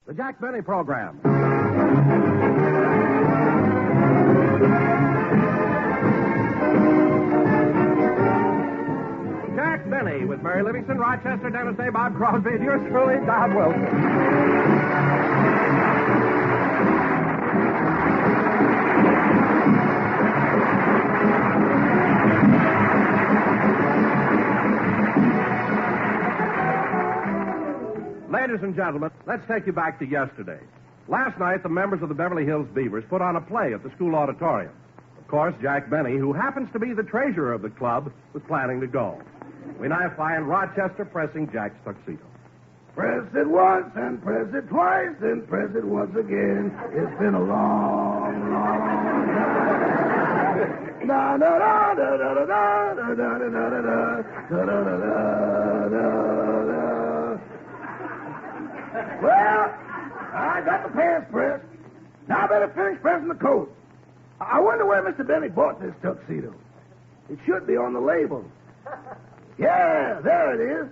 the Jack Benny Program. Jack Benny with Mary Livingston, Rochester, Dennis Day, Bob Crosby, and yours truly, Don Wilson. Ladies and gentlemen, let's take you back to yesterday. Last night, the members of the Beverly Hills Beavers put on a play at the school auditorium. Of course, Jack Benny, who happens to be the treasurer of the club, was planning to go. We now find Rochester pressing Jack's tuxedo. Press it once and press it twice and press it once again. It's been a long, long time. Da da da da da da da da da da da da da da. Well, I got the pants pressed. Now I better finish pressing the coat. I wonder where Mr. Benny bought this tuxedo. It should be on the label. Yeah, there it is.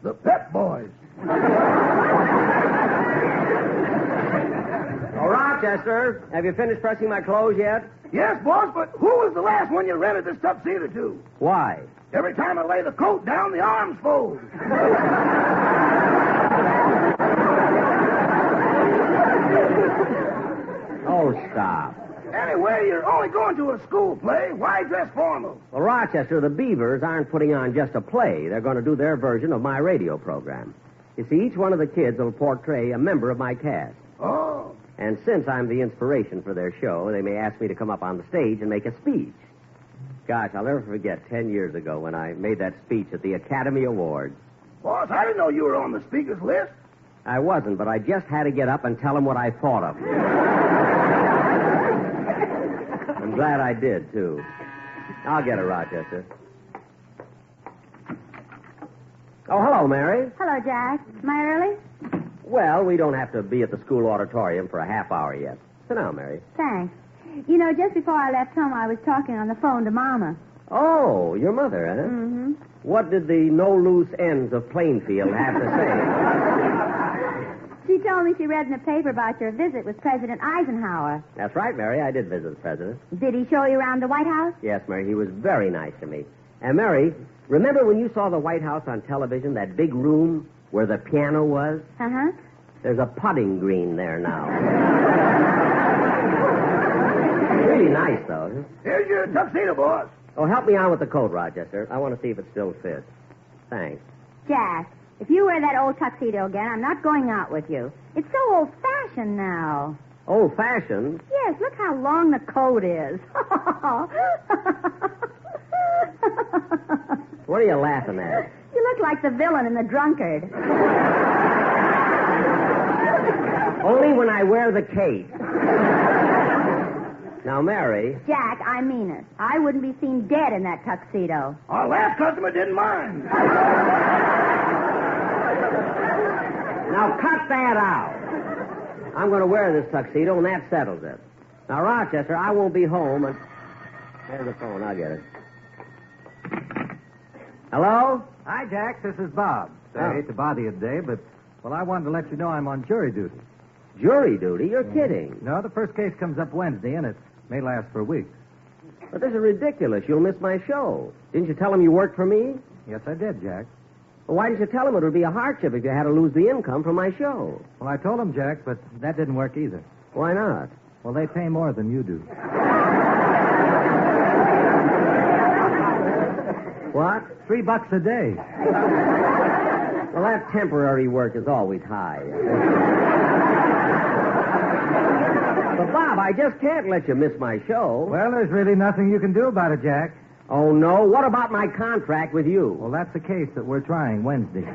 The Pep Boys. Oh, Rochester, have you finished pressing my clothes yet? Yes, boss, but who was the last one you rented this tuxedo to? Why? Every time I lay the coat down, the arms fold. Oh, stop. Anyway, you're only going to a school play. Why dress formal? Well, Rochester, the Beavers aren't putting on just a play. They're going to do their version of my radio program. You see, each one of the kids will portray a member of my cast. Oh. And since I'm the inspiration for their show, they may ask me to come up on the stage and make a speech. Gosh, I'll never forget 10 years ago when I made that speech at the Academy Awards. Boss, I didn't know you were on the speaker's list. I wasn't, but I just had to get up and tell them what I thought of them. I'm glad I did, too. I'll get it, Rochester. Oh, hello, Mary. Hello, Jack. Am I early? Well, we don't have to be at the school auditorium for a half hour yet. Sit down, Mary. Thanks. You know, just before I left home, I was talking on the phone to Mama. Oh, your mother, huh? Mm-hmm. What did the no loose ends of Plainfield have to say? She told me she read in the paper about your visit with President Eisenhower. That's right, Mary. I did visit the president. Did he show you around the White House? Yes, Mary. He was very nice to me. And, Mary, remember when you saw the White House on television, that big room where the piano was? Uh-huh. There's a putting green there now. Really nice, though. Here's your tuxedo, boss. Oh, help me on with the coat, Rochester. I want to see if it still fits. Thanks. Jack, if you wear that old tuxedo again, I'm not going out with you. It's so old-fashioned now. Old-fashioned? Yes, look how long the coat is. What are you laughing at? You look like the villain in The Drunkard. Only when I wear the cape. Now, Mary... Jack, I mean it. I wouldn't be seen dead in that tuxedo. Our last customer didn't mind. Now, cut that out. I'm going to wear this tuxedo, and that settles it. Now, Rochester, I won't be home, and... There's the phone. I'll get it. Hello? Hi, Jack. This is Bob. I hate to bother you today, but, well, I wanted to let you know I'm on jury duty. Jury duty? You're kidding. No, the first case comes up Wednesday, and it may last for weeks. But this is ridiculous. You'll miss my show. Didn't you tell him you worked for me? Yes, I did, Jack. Well, why didn't you tell him it would be a hardship if you had to lose the income from my show? Well, I told him, Jack, but that didn't work either. Why not? Well, they pay more than you do. What? $3 a day. Well, that temporary work is always high. But, Bob, I just can't let you miss my show. Well, there's really nothing you can do about it, Jack. Oh, no? What about my contract with you? Well, that's the case that we're trying Wednesday.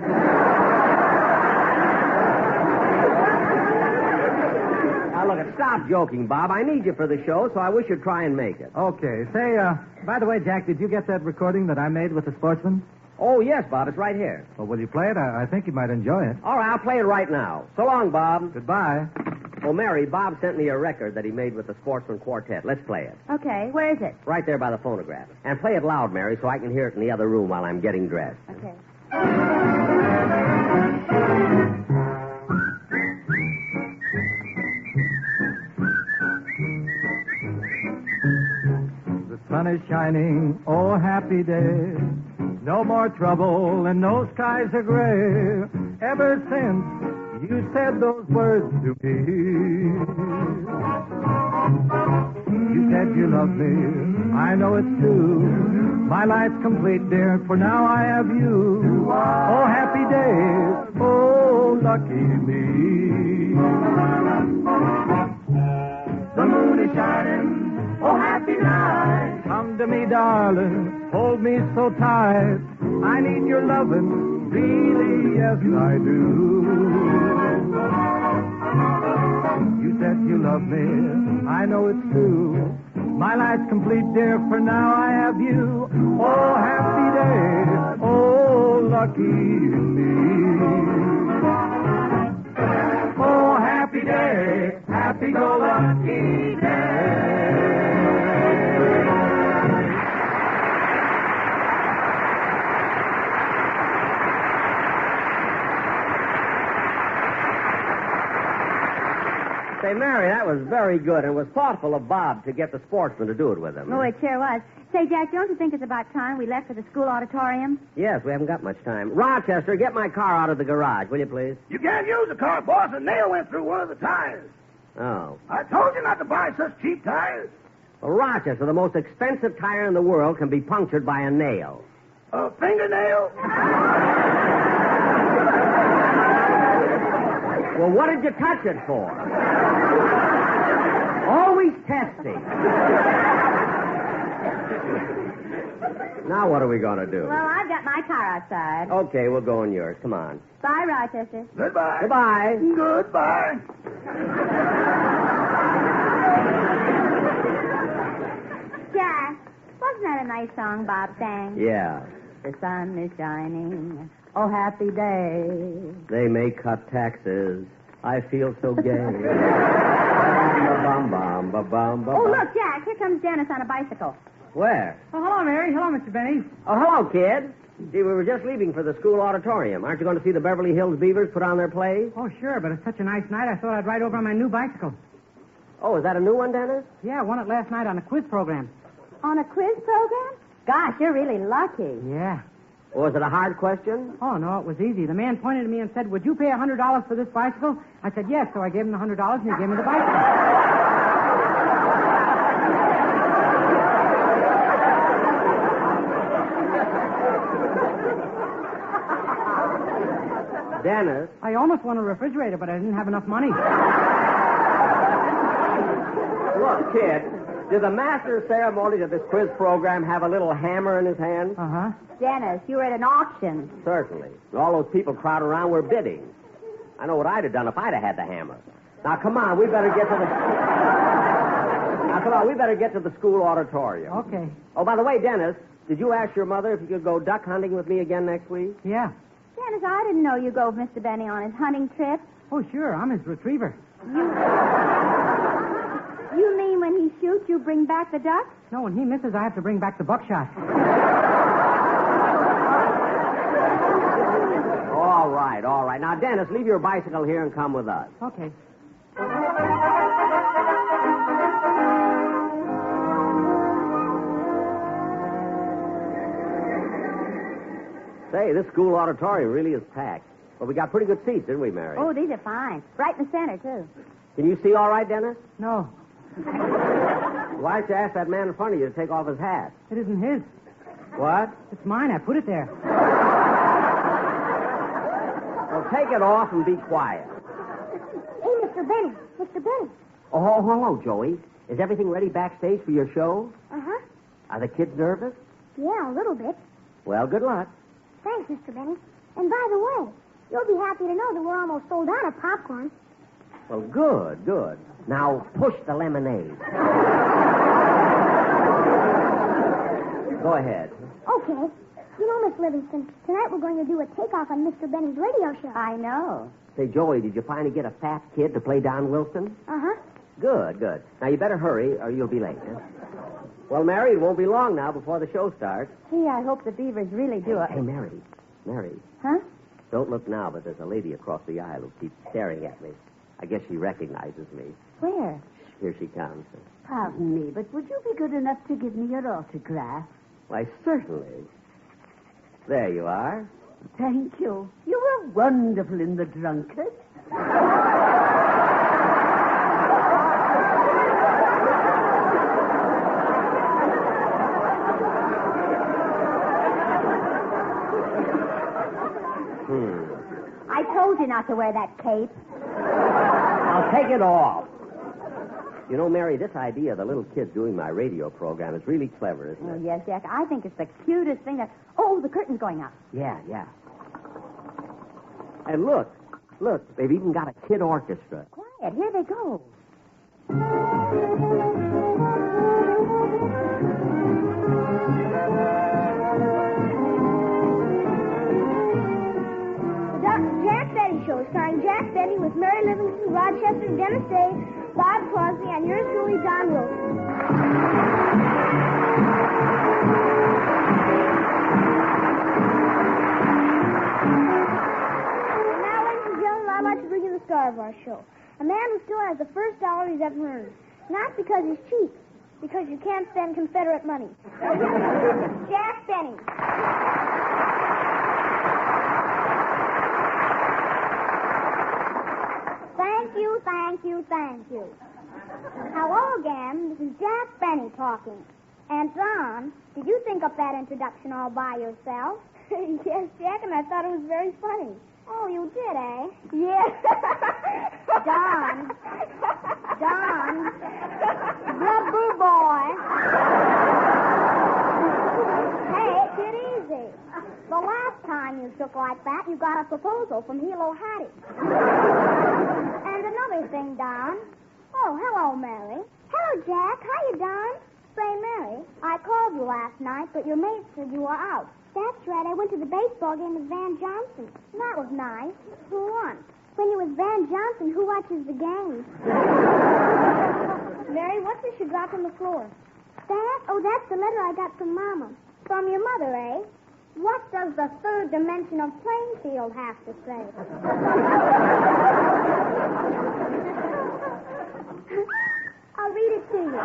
Now, look, stop joking, Bob. I need you for the show, so I wish you'd try and make it. Okay. Say, by the way, Jack, did you get that recording that I made with the sportsman? Oh, yes, Bob. It's right here. Well, will you play it? I think you might enjoy it. All right, I'll play it right now. So long, Bob. Goodbye. Oh, Mary, Bob sent me a record that he made with the Sportsman Quartet. Let's play it. Okay, where is it? Right there by the phonograph. And play it loud, Mary, so I can hear it in the other room while I'm getting dressed. Okay. is shining, oh happy day. No more trouble and no skies are gray. Ever since you said those words to me. You said you love me, I know it's true. My life's complete, dear, for now I have you. Oh, happy days, oh, lucky me. The moon is shining, oh, happy night. Come to me, darling, hold me so tight. I need your lovin', really, yes, I do. You said you love me, I know it's true. My life's complete, dear, for now I have you. Oh, happy day, oh, lucky me. Oh, happy day, happy-go-lucky day. Say, Mary, that was very good. It was thoughtful of Bob to get the sportsman to do it with him. Oh, it sure was. Say, Jack, don't you think it's about time we left for the school auditorium? Yes, we haven't got much time. Rochester, get my car out of the garage, will you, please? You can't use the car, boss. A nail went through one of the tires. Oh. I told you not to buy such cheap tires. Well, Rochester, the most expensive tire in the world can be punctured by a nail. A fingernail? Well, what did you touch it for? Always testing. Now what are we going to do? Well, I've got my car outside. Okay, we'll go in yours. Come on. Bye, Rochester. Goodbye. Goodbye. Goodbye. Jack, wasn't that a nice song Bob sang? Yeah. The sun is shining. Oh, happy day. They may cut taxes. I feel so gay. Ba-bum-bum-bum-bum-bum. Oh, look, Jack, here comes Dennis on a bicycle. Where? Oh, hello, Mary. Hello, Mr. Benny. Oh, hello, kid. Gee, we were just leaving for the school auditorium. Aren't you going to see the Beverly Hills Beavers put on their play? Oh, sure, but it's such a nice night, I thought I'd ride over on my new bicycle. Oh, is that a new one, Dennis? Yeah, I won it last night on a quiz program. On a quiz program? Gosh, you're really lucky. Yeah. Was it a hard question? Oh, no, it was easy. The man pointed to me and said, would you pay $100 for this bicycle? I said, yes, so I gave him the $100 and he gave me the bicycle. Dennis? I almost won a refrigerator, but I didn't have enough money. Look, kid, did the master of ceremonies of this quiz program have a little hammer in his hand? Uh-huh. Dennis, you were at an auction. Certainly. And all those people crowded around were bidding. I know what I'd have done if I'd have had the hammer. Now, come on, we better get to the... Now, come on, we better get to the school auditorium. Okay. Oh, by the way, Dennis, did you ask your mother if you could go duck hunting with me again next week? Yeah. Dennis, I didn't know you go with Mr. Benny on his hunting trip. Oh, sure, I'm his retriever. You mean when he shoots, you bring back the ducks? No, when he misses, I have to bring back the buckshot. All right, all right. Now, Dennis, leave your bicycle here and come with us. Okay. Say, this school auditorium really is packed. Well, we got pretty good seats, didn't we, Mary? Oh, these are fine. Right in the center, too. Can you see all right, Dennis? No, Why don't you ask that man in front of you to take off his hat? it isn't his. What? It's mine. I put it there. Well, take it off and be quiet. Hey, Mr. Benny. Mr. Benny. Oh, hello, Joey. Is everything ready backstage for your show? Uh-huh. Are the kids nervous? Yeah, a little bit. Well, good luck. Thanks, Mr. Benny. And by the way, you'll be happy to know that we're almost sold out of popcorn. Well, good, good. Now, push the lemonade. Go ahead. Okay. You know, Miss Livingston, tonight we're going to do a takeoff on Mr. Benny's radio show. I know. Say, Joey, did you finally get a fat kid to play Don Wilson? Uh-huh. Good, good. Now, you better hurry or you'll be late. Huh? Well, Mary, it won't be long now before the show starts. Gee, I hope the Beavers really do it. Hey, Mary. Mary. Huh? Don't look now, but there's a lady across the aisle who keeps staring at me. I guess she recognizes me. Where? Here she comes. Pardon me, but would you be good enough to give me your autograph? Why, certainly. There you are. Thank you. You were wonderful in the drunkard. I told you not to wear that cape. I'll take it off. You know, Mary, this idea of the little kids doing my radio program is really clever, isn't Oh, it? yes, Jack. I think it's the cutest thing that... Oh, the curtain's going up. Yeah. And look, they've even got a kid orchestra. Quiet. Here they go. Jack Benny Show, starring Jack Benny with Mary Livingston, Rochester, Dennis Day, Bob Crosby, and yours truly, John Wilson. And now, ladies and gentlemen, I'd like to bring you the star of our show. A man who still has the first dollar he's ever earned. Not because he's cheap, because you can't spend Confederate money. Jack Benny. Thank you. Hello again. This is Jack Benny talking. And, John, did you think up that introduction all by yourself? Yes, Jack, and I thought it was very funny. Oh, you did, eh? Yes. Don, blubber boy. Hey, get easy. The last time you shook like that, you got a proposal from Hilo Hattie. And another thing, Don. Oh, hello, Mary. Hello, Jack. How you, Don? Say, Mary, I called you last night, but your mate said you were out. That's right. I went to the baseball game with Van Johnson. That was nice. Who won? When you with Van Johnson, who watches the game? Mary, what's this you dropped on the floor? That? Oh, that's the letter I got from Mama. From your mother, eh? What does the third dimension of Plainfield have to say? I'll read it to you.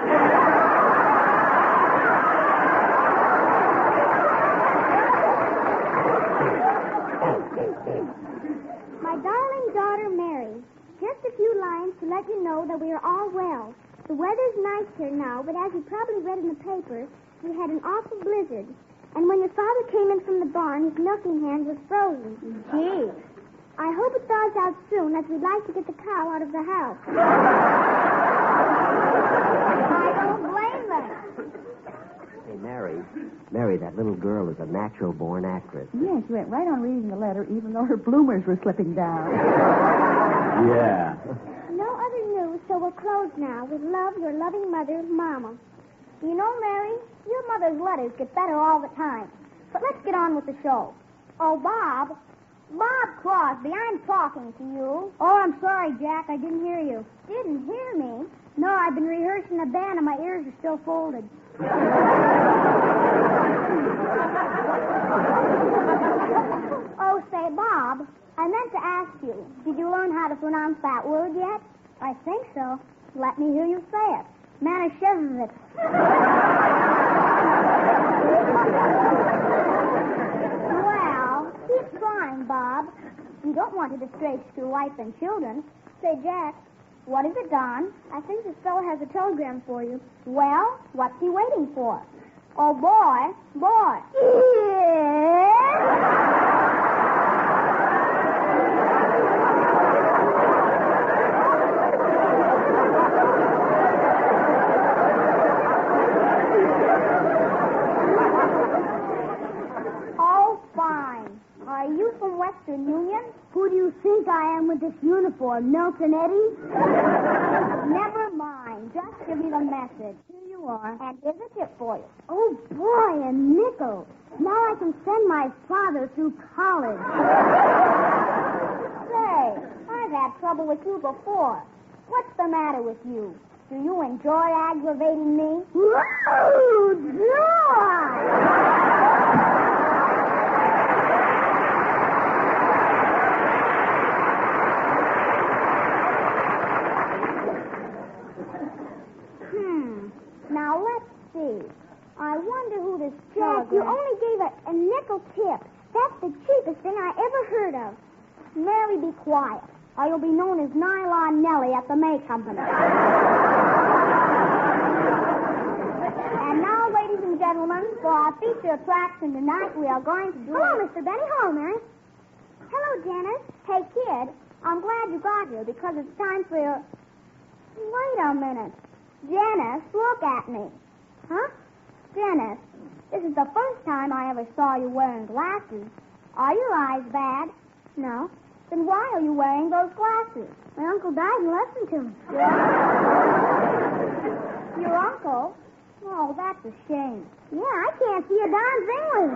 My darling daughter, Mary, just a few lines to let you know that we are all well. The weather's nice here now, but as you probably read in the paper, we had an awful blizzard. And when your father came in from the barn, his milking hand was frozen. Gee. I hope it thaws out soon, as we'd like to get the cow out of the house. I don't blame them. Hey, Mary, that little girl is a natural-born actress. Yes, she went right on reading the letter, even though her bloomers were slipping down. Yeah. No other news, so we're closed now. With love, your loving mother, Mama. You know, Mary, your mother's letters get better all the time. But let's get on with the show. Oh, Bob Crosby, I'm talking to you. Oh, I'm sorry, Jack. I didn't hear you. Didn't hear me? No, I've been rehearsing the band and my ears are still folded. Oh, say, Bob, I meant to ask you, did you learn how to pronounce that word yet? I think so. Let me hear you say it. Manischewitz. Well, keep trying, Bob. You don't want to disgrace your wife and children. Say, Jack, what is it, Don? I think this fellow has a telegram for you. Well, what's he waiting for? Oh, boy. Yeah. Are you from Western Union? Who do you think I am with this uniform, Milton Eddy? Never mind. Just give me the message. Here you are. And here's a tip for you. Oh, boy, a nickel. Now I can send my father through college. Say, I've had trouble with you before. What's the matter with you? Do you enjoy aggravating me? Whoa, joy! Jack, you only gave a nickel tip. That's the cheapest thing I ever heard of. Mary, be quiet, or you'll be known as Nylon Nellie at the May Company. And now, ladies and gentlemen, for our feature attraction tonight, we are going to do... Hello, Mr. Benny. Hello, Mary. Hello, Janice. Hey, kid, I'm glad you got here because it's time for your... Wait a minute. Janice, look at me. Huh? Janice, this is the first time I ever saw you wearing glasses. Are your eyes bad? No. Then why are you wearing those glasses? My uncle died and left them to me. Your uncle? Oh, that's a shame. Yeah, I can't see a darn thing with him.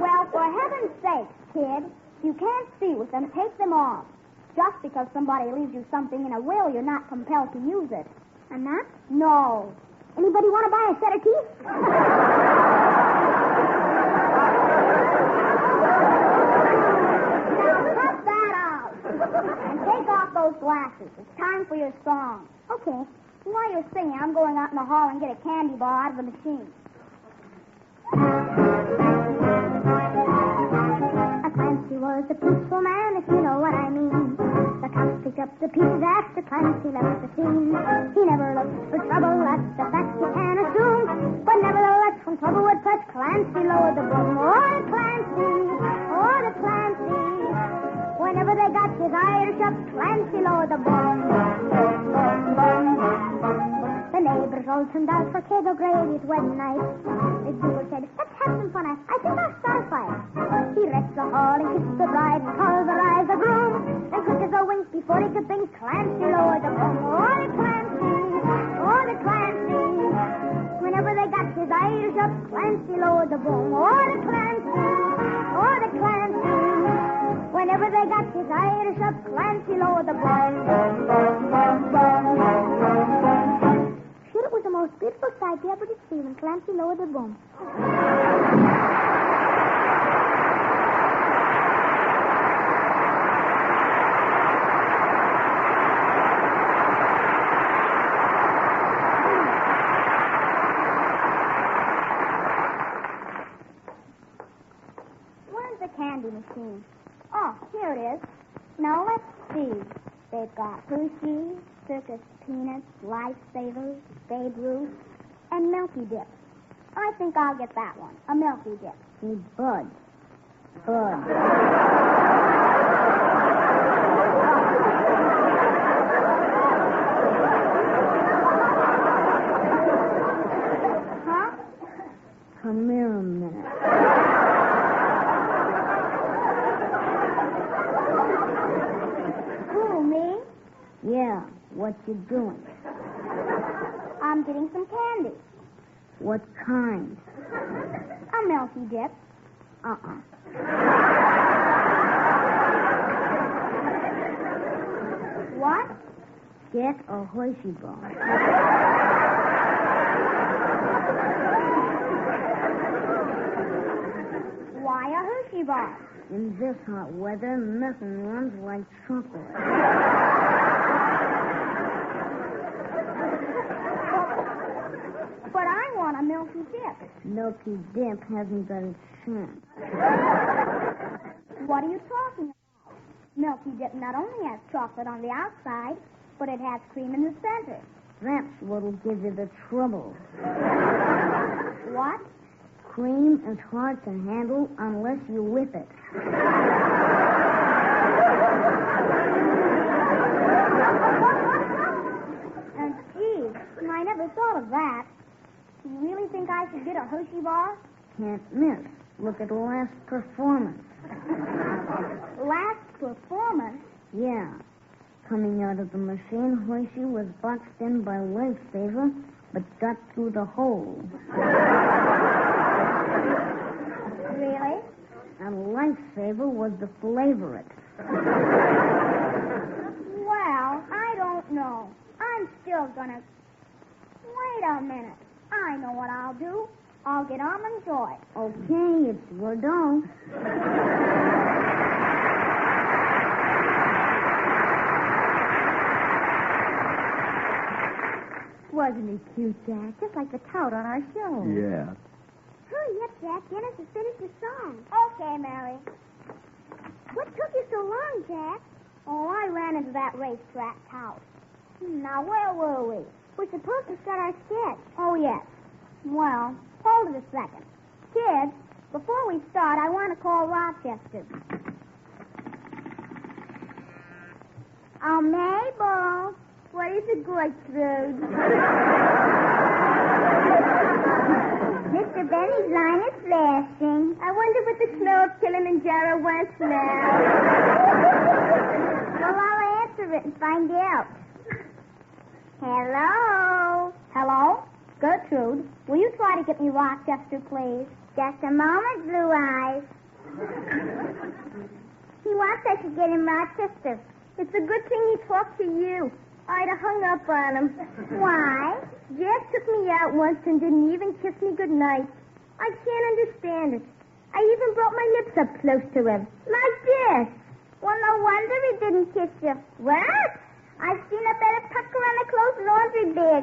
Well, for heaven's sake, kid, if you can't see with them, take them off. Just because somebody leaves you something in a will, you're not compelled to use it. I'm not? No. Anybody want to buy a set of teeth? Now, cut that out. And take off those glasses. It's time for your song. Okay. While you're singing, I'm going out in the hall and get a candy bar out of the machine. Clancy was a peaceful man, if you know what I mean. The cops picked up the pieces after Clancy left the scene. He never looked for trouble, that's the fact you can assume. But nevertheless, when trouble would press, Clancy lowered the boom. Oh, the Clancy, oh, the Clancy. Whenever they got his Irish up, Clancy lowered the boom. The neighbors all turned out for Kid O'Grady's wedding night. The Beaver said, let's have some fun. I think I'll start a fight. He wrecked the hall and kissed the bride and pulverized the groom. And quick as a wink, before he could think, Clancy lowered the boom. Oh, the Clancy, oh, the Clancy. Whenever they got his Irish up, Clancy lowered the boom. Oh, the Clancy, oh, the Clancy. Whenever they got his Irish up, Clancy lowered the boom. Sure, it was the most beautiful sight you ever did see when Clancy lowered the boom. Candy machine. Oh, here it is. Now, let's see. They've got Hershey's, Circus Peanuts, Lifesavers, Babe Ruth, and Milky Dip. I think I'll get that one, a Milky Dip. Hey, Bud. Bud. Huh? Come here a minute. Yeah, what you doing? I'm getting some candy. What kind? A Milky Dip. What? Get a Hershey bar. Why a Hershey bar? In this hot weather, nothing runs like chocolate. But I want a Milky Dip. Milky Dip hasn't got a chance. What are you talking about? Milky Dip not only has chocolate on the outside, but it has cream in the center. That's what'll give you the trouble. What? Cream is hard to handle unless you whip it. And gee, I never thought of that. Do you really think I should get a Hershey bar? Can't miss. Look at last performance. Last performance? Yeah. Coming out of the machine, Hershey was boxed in by Lifesaver, but got through the hole. Really? And Lifesaver was the flavorite. Well, I don't know. I'm still gonna... Wait a minute. I know what I'll do. I'll get Almond Joy. Okay, it's your dough. 1, Wasn't he cute, Jack? Just like the tout on our show. Yeah. Hurry up, Jack. Dennis has finished the song. Okay, Mary. What took you so long, Jack? Oh, I ran into that racetrack house. Now, where were we? We're supposed to start our sketch. Oh, yes. Well, hold it a second. Kids, before we start, I want to call Rochester. Oh, Mabel. What is it, Gertrude? Mr. Benny's line is flashing. I wonder what the snow of Kilimanjaro wants now. Well, I'll answer it and find out. Hello? Hello? Gertrude, will you try to get me Rochester, please? Just a moment, Blue Eyes. He wants us to get him Rochester. It's a good thing he talked to you. I'd have hung up on him. Why? Jeff took me out once and didn't even kiss me goodnight. I can't understand it. I even brought my lips up close to him. Like this. Well, no wonder he didn't kiss you. What? I've seen a better pucker on a closed laundry bag.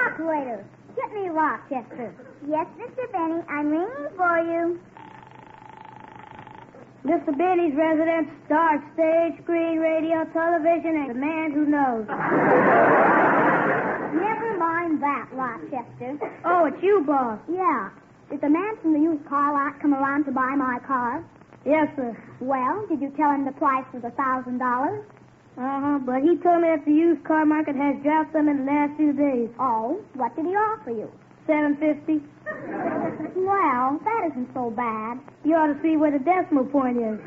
Operator, get me Rochester. Yes, Mr. Benny, I'm ringing for you. Mr. Benny's residence, start stage, screen, radio, television, and the man who knows. Never mind that, Rochester. Oh, it's you, boss. Yeah. Did the man from the used car lot come around to buy my car? Yes, sir. Well, did you tell him the price was $1,000? But he told me that the used car market has dropped some in the last few days. Oh, what did he offer you? $750. Well, that isn't so bad. You ought to see where the decimal point is.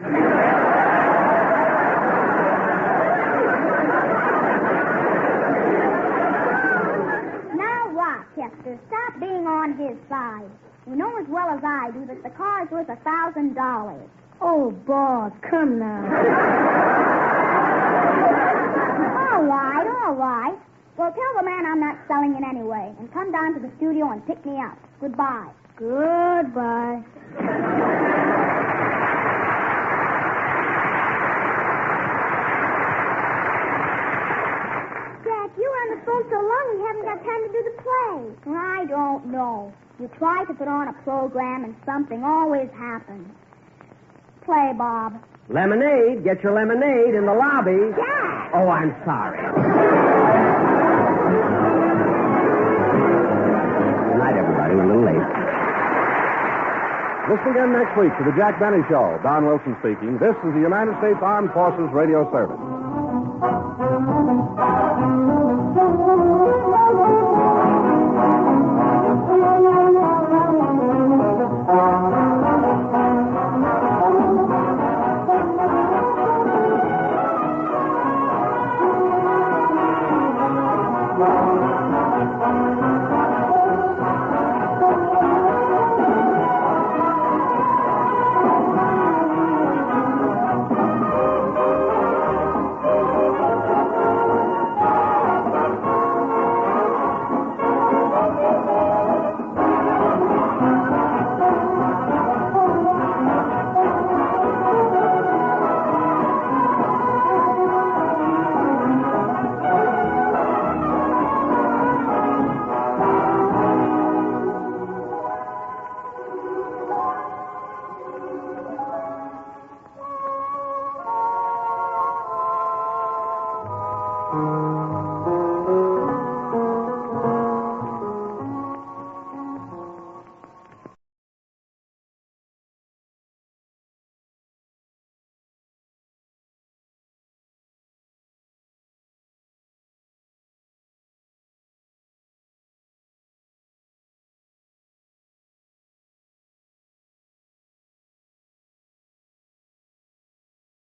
Now, Rochester, stop being on his side. You know as well as I do that the car is worth $1,000. Oh, boss, come now. All right. Well, tell the man I'm not selling it anyway, and come down to the studio and pick me up. Goodbye. Goodbye. Jack, you were on the phone so long we haven't got time to do the play. I don't know. You try to put on a program and something always happens. Play, Bob. Lemonade. Get your lemonade in the lobby. Jack! Oh, I'm sorry. Good night, everybody. We're a little late. Listen again next week to The Jack Benny Show. Don Wilson speaking. This is the United States Armed Forces Radio Service.